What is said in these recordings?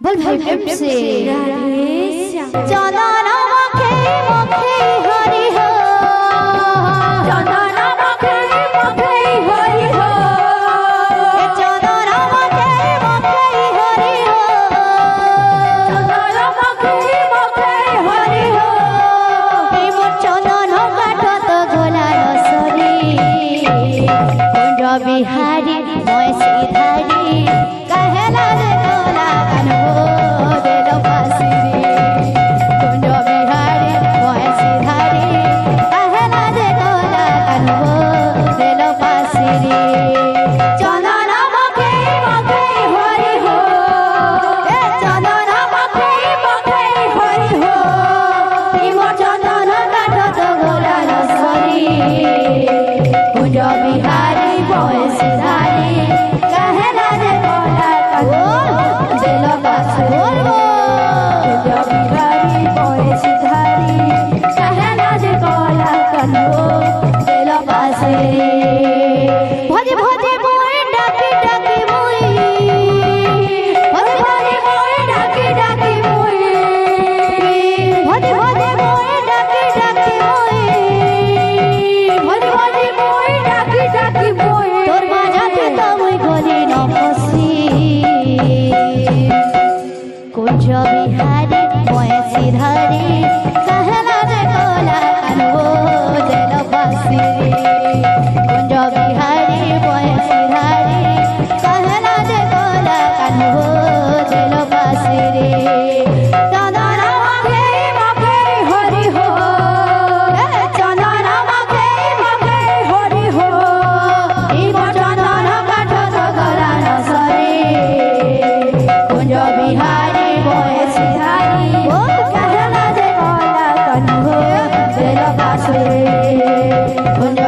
बोल भाई प्रेम से चंदन मखे मखे हरि हो चंदन मखे मखे हरि हो चंदन मखे मखे हरि हो चंदन मखे मखे हरि हो मोर चंदन काठ तो गोला रसरी कुंज बिहारी मैं सिधारी कहला रे गोला कान्हो देलो फासिरी कुंज बिहारी मैं सिधारी कहला रे गोला कान्हो देलो फासिरी चंदन मखे मखे हरि हो चंदन मखे मखे हरि हो मोर चंदन काठ तो गोला रसरी कुंज बिहारी मैं सिधारी कहला रे गोला कान्हो देलो फासिरी कुंज बिहारी मैं सिधारी कहला रे गोला कान्हो देलो फासिरी भजे भजे मोए डाकी डाकी मोए भजे भजे मोए डाकी डाकी मोए भजे भजे मोए डाकी डाकी मोए भजे भजे मोए डाकी डाकी मोए तोर बाजाते तो मुई गली न फसी कुंज बिहारी मैं सिधारी कहला रे गोला कान्हो देलो फासिरी कुंज बिहारी मैं सिधारी कहला रे गोला कान्हो देलो फासिरी चंदन मखे मखे हरि हो चंदन मखे मखे हरि हो मोर चंदन काठ तो गोला रसरी कुंज बिहारी मैं सिधारी कहला रे गोला कान्हो देलो फासिरी कुंज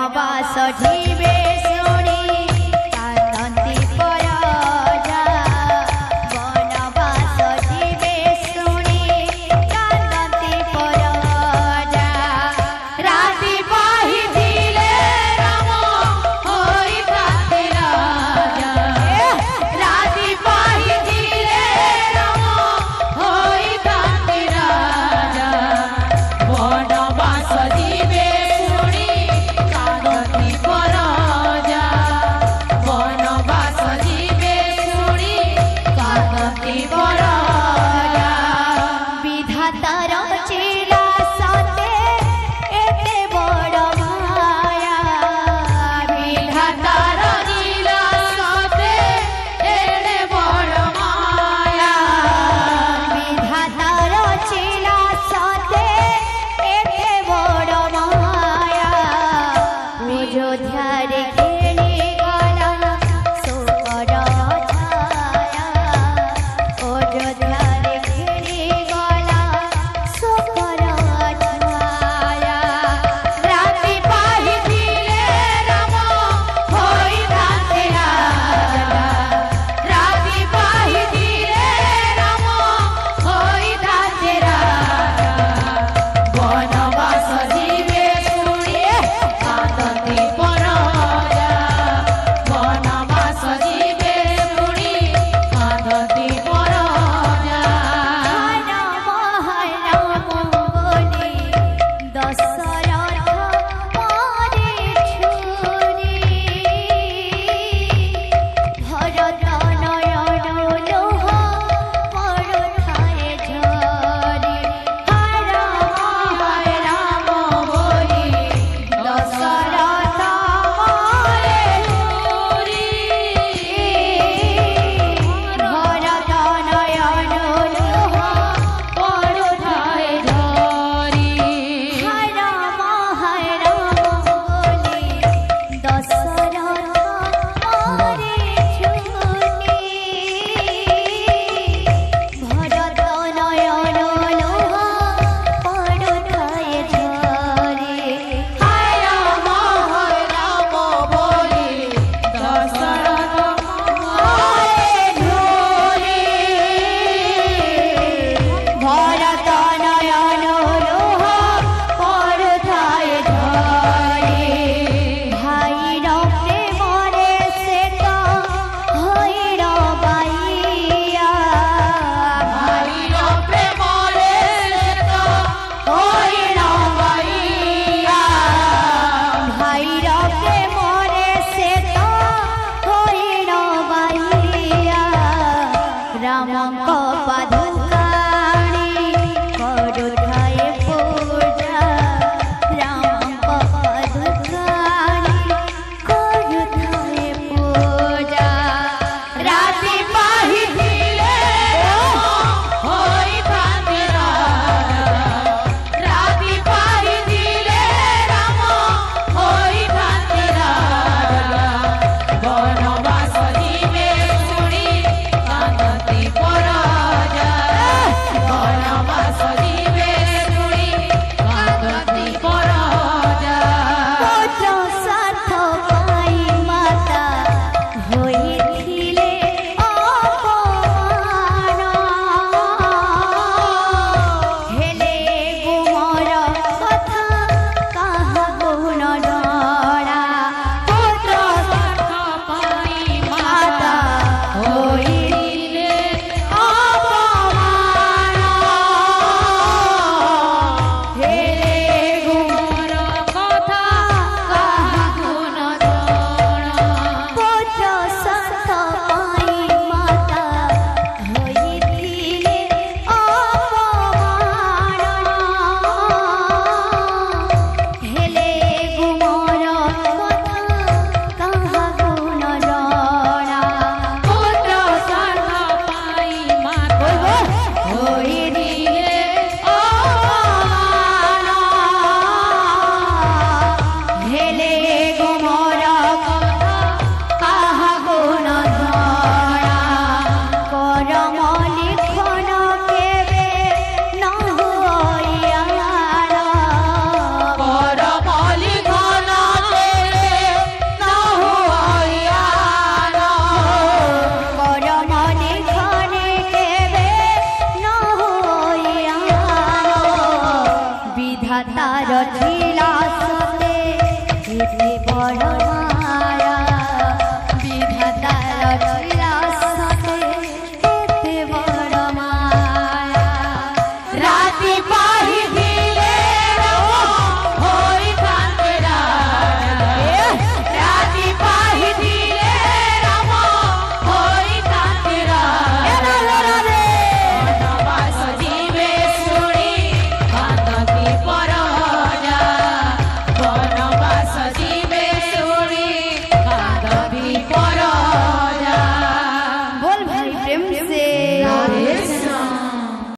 बनवास ढी